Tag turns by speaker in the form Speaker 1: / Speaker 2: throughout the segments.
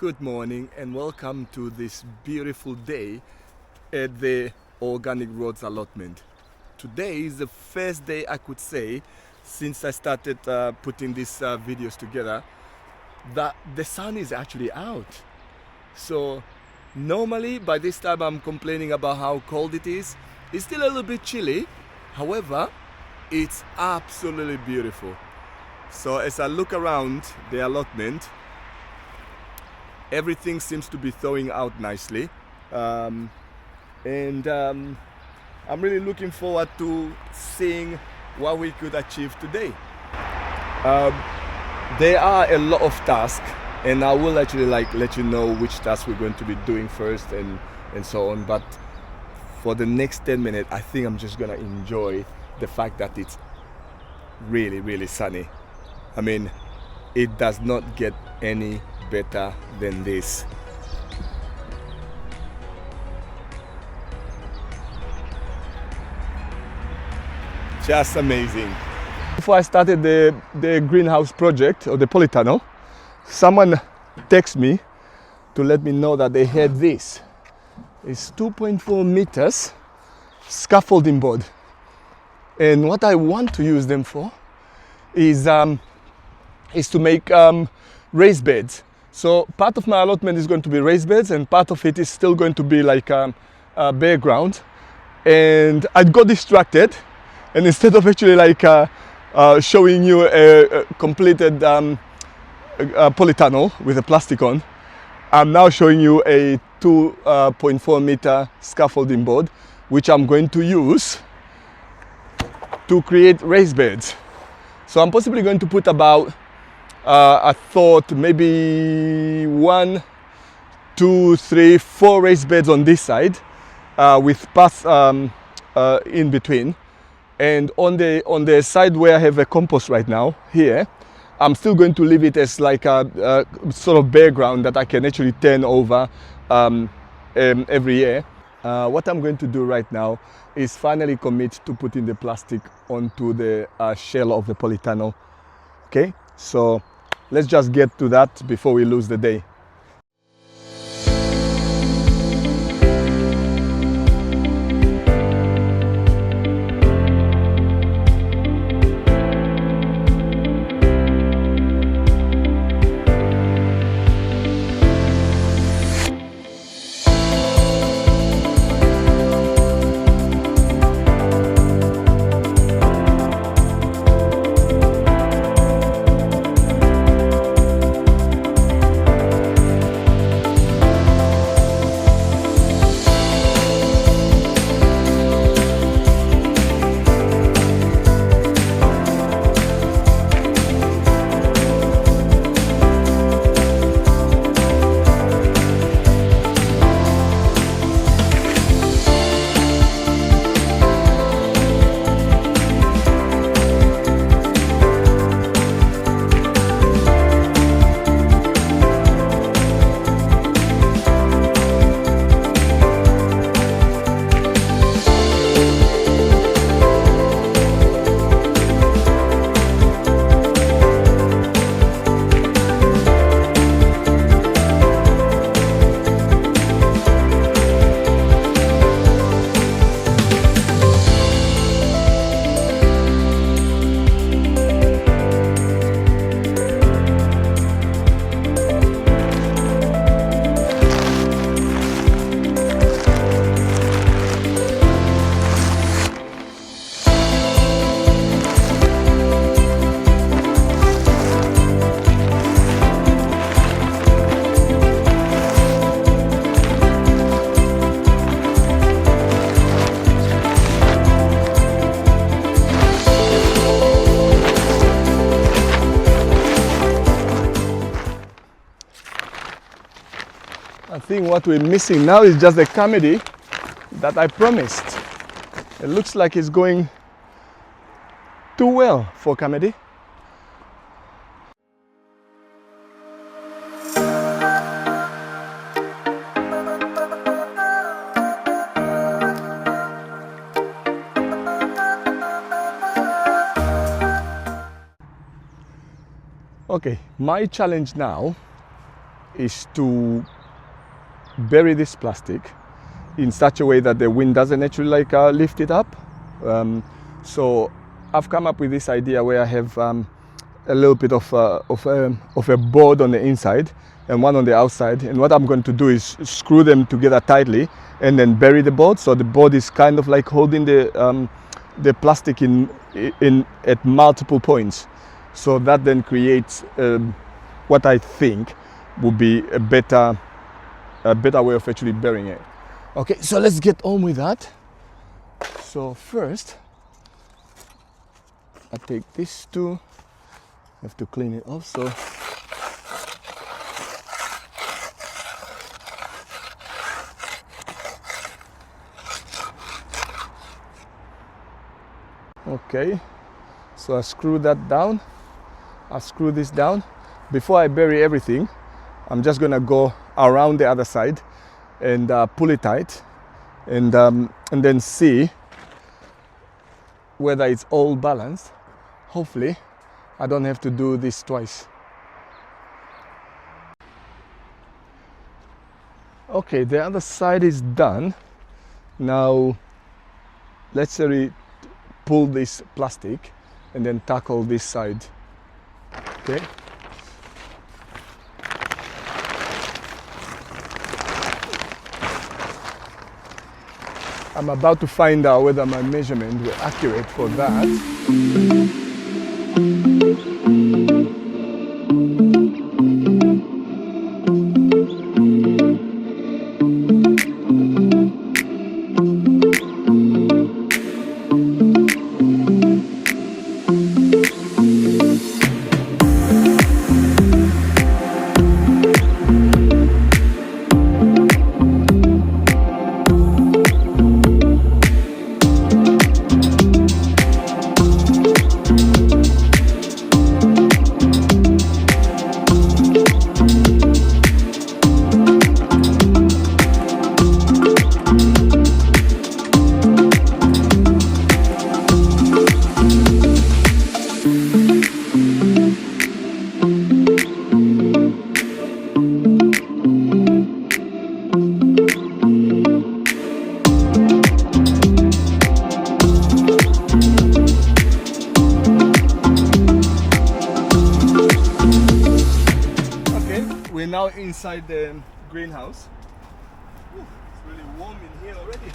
Speaker 1: Good morning and welcome to this beautiful day at the Organic Roads Allotment. Today is the first day, I could say, since I started putting these videos together, that the sun is actually out. So normally by this time I'm complaining about how cold it is. It's still a little bit chilly, however, it's absolutely beautiful. So as I look around the allotment, everything seems to be throwing out nicely, and I'm really looking forward to seeing what we could achieve today. There are a lot of tasks, and I will actually let you know which tasks we're going to be doing first and so on. But for the next 10 minutes, I think I'm just gonna enjoy the fact that it's really sunny. I mean, it does not get any better than this. Just amazing. Before I started the greenhouse project or the polytunnel, someone texted me to let me know that they had this. It's 2.4 meters scaffolding board, and what I want to use them for is to make raised beds. So part of my allotment is going to be raised beds, and part of it is still going to be like bare ground. And I got distracted, and instead of actually showing you a completed polytunnel with a plastic on, I'm now showing you a 2.4 meter scaffolding board, which I'm going to use to create raised beds. So I'm possibly going to put about I thought maybe 1, 2, 3, 4 raised beds on this side, with paths in between, and on the side where I have a compost right now here, I'm still going to leave it as like a sort of bare ground that I can actually turn over every year. What I'm going to do right now is finally commit to putting the plastic onto the shell of the polytunnel. Okay, so let's just get to that before we lose the day. I think what we're missing now is just the comedy that I promised. It looks like it's going too well for comedy. Okay, my challenge now is to bury this plastic in such a way that the wind doesn't actually like lift it up. So I've come up with this idea where I have a little bit of a board on the inside and one on the outside, and what I'm going to do is screw them together tightly and then bury the board, so the board is kind of like holding the plastic in at multiple points. So that then creates what I think would be a better way of actually burying it. Okay, so let's get on with that. So first, I take this too. I have to clean it off. So okay, so I screw that down. I screw this down. Before I bury everything, I'm just gonna go around the other side and pull it tight, and then see whether it's all balanced. Hopefully I don't have to do this twice. Okay, the other side is done. Now let's really pull this plastic and then tackle this side. Okay. I'm about to find out whether my measurements were accurate for that. We're now inside the greenhouse. Ooh, it's really warm in here already.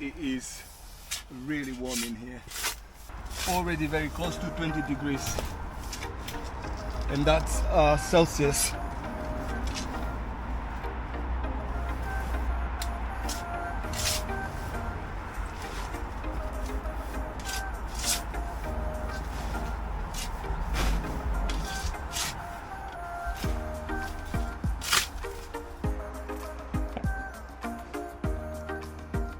Speaker 1: It is really warm in here. Already very close to 20 degrees. And that's Celsius.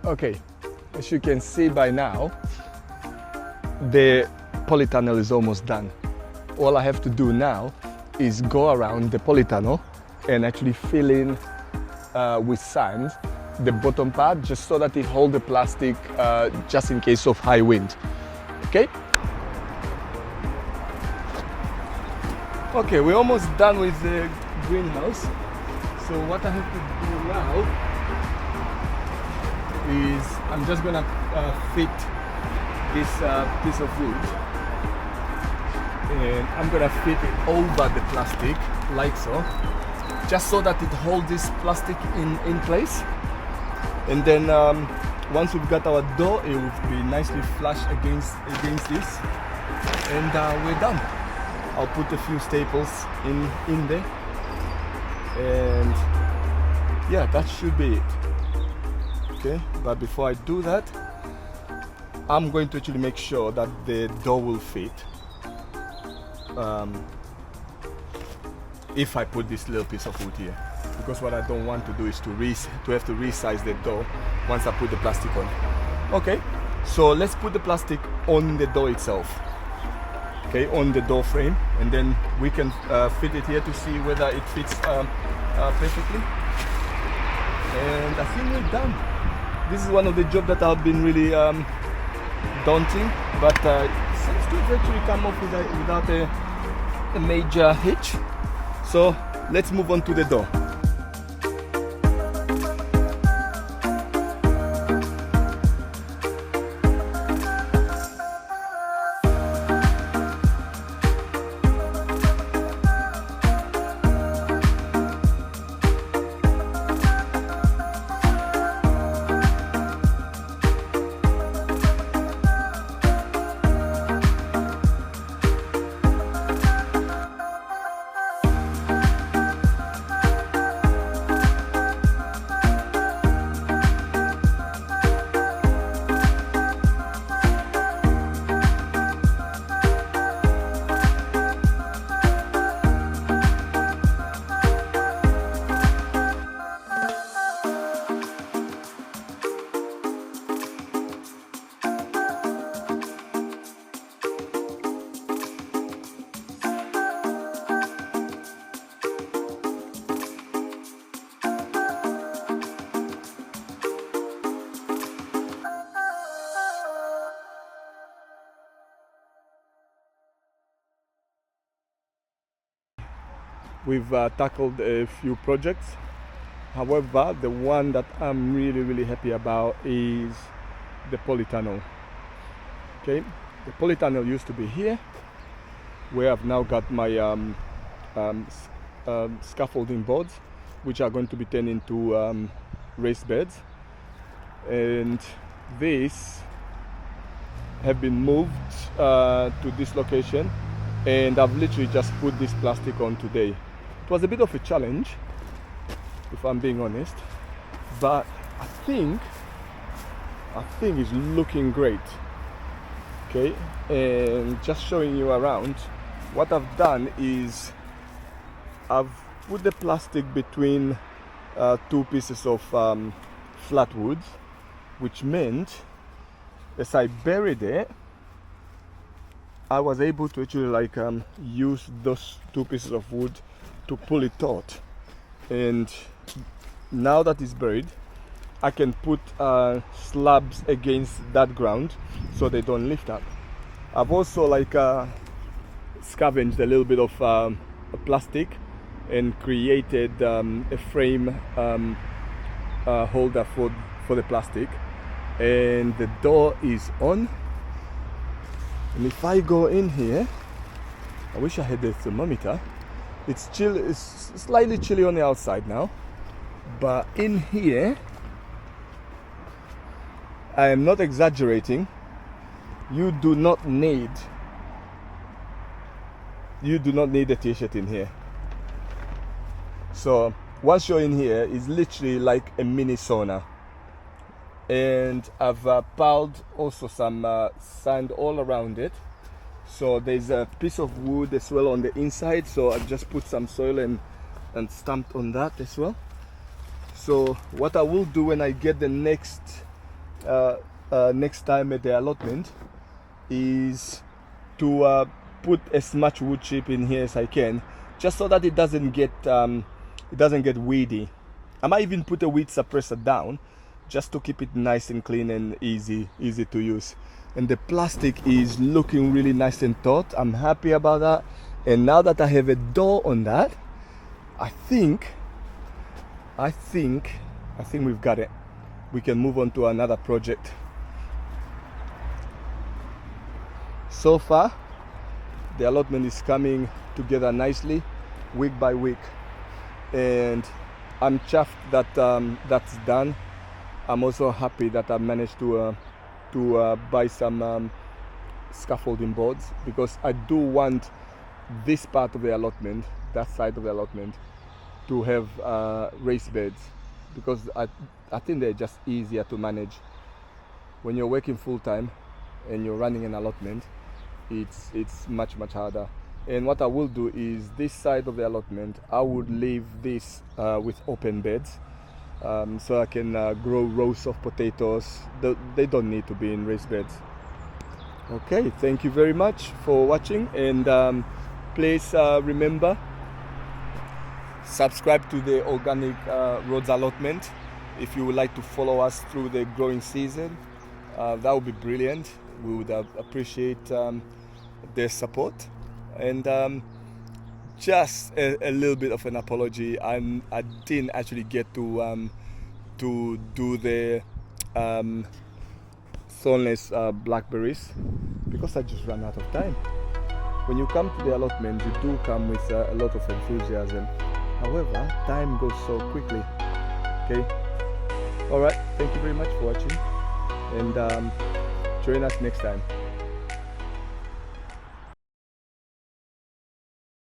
Speaker 1: Okay, as you can see by now, the polytunnel is almost done. All I have to do now is go around the polytunnel and actually fill in with sand the bottom part, just so that it holds the plastic just in case of high wind. Okay? Okay, we're almost done with the greenhouse. So what I have to do now is I'm just gonna fit this piece of wood, and I'm gonna fit it over the plastic like so, just so that it holds this plastic in place. And then once we've got our door, it will be nicely flush against this, and we're done. I'll put a few staples in there, and yeah, that should be it. Okay, but before I do that, I'm going to actually make sure that the door will fit. If I put this little piece of wood here, because what I don't want to do is to have to resize the door once I put the plastic on. Okay, so let's put the plastic on the door itself. Okay, on the door frame, and then we can fit it here to see whether it fits perfectly. And I think we're done. This is one of the jobs that have been really daunting, but it seems to have actually come off without a major hitch. So let's move on to the door. We've tackled a few projects. However, the one that I'm really happy about is the polytunnel. Okay, the polytunnel used to be here, where I've now got my scaffolding boards, which are going to be turned into raised beds, and these have been moved to this location, and I've literally just put this plastic on today. It was a bit of a challenge, if I'm being honest, but I think it's looking great. Okay, and just showing you around, what I've done is I've put the plastic between two pieces of flat wood, which meant as I buried it, I was able to actually use those two pieces of wood to pull it taut. And now that it's buried, I can put slabs against that ground so they don't lift up. I've also scavenged a little bit of plastic and created a frame holder for the plastic, and the door is on. And if I go in here, I wish I had the thermometer. It's chill, it's slightly chilly on the outside now, but in here, I am not exaggerating, you do not need a t-shirt in here. So once you're in here, it's literally like a mini sauna. And I've piled also some sand all around it. So there's a piece of wood as well on the inside, so I just put some soil and stamped on that as well. So what I will do when I get the next time at the allotment is to put as much wood chip in here as I can, just so that it doesn't get weedy. I might even put a weed suppressor down just to keep it nice and clean and easy to use. And the plastic is looking really nice and taut. I'm happy about that. And now that I have a door on that, I think we've got it. We can move on to another project. So far, the allotment is coming together nicely, week by week, and I'm chuffed that that's done. I'm also happy that I managed to buy some scaffolding boards, because I do want this part of the allotment, that side of the allotment, to have raised beds, because I think they're just easier to manage. When you're working full-time and you're running an allotment, it's much harder. And what I will do is, this side of the allotment, I would leave this with open beds, so I can grow rows of potatoes. They don't need to be in raised beds. Okay, thank you very much for watching, and please remember, subscribe to the Organic Roads Allotment if you would like to follow us through the growing season. That would be brilliant. We would appreciate their support, and just a little bit of an apology. I didn't actually get to do the thornless blackberries because I just ran out of time. When you come to the allotment, you do come with a lot of enthusiasm. However, time goes so quickly. Okay. All right. Thank you very much for watching, and join us next time.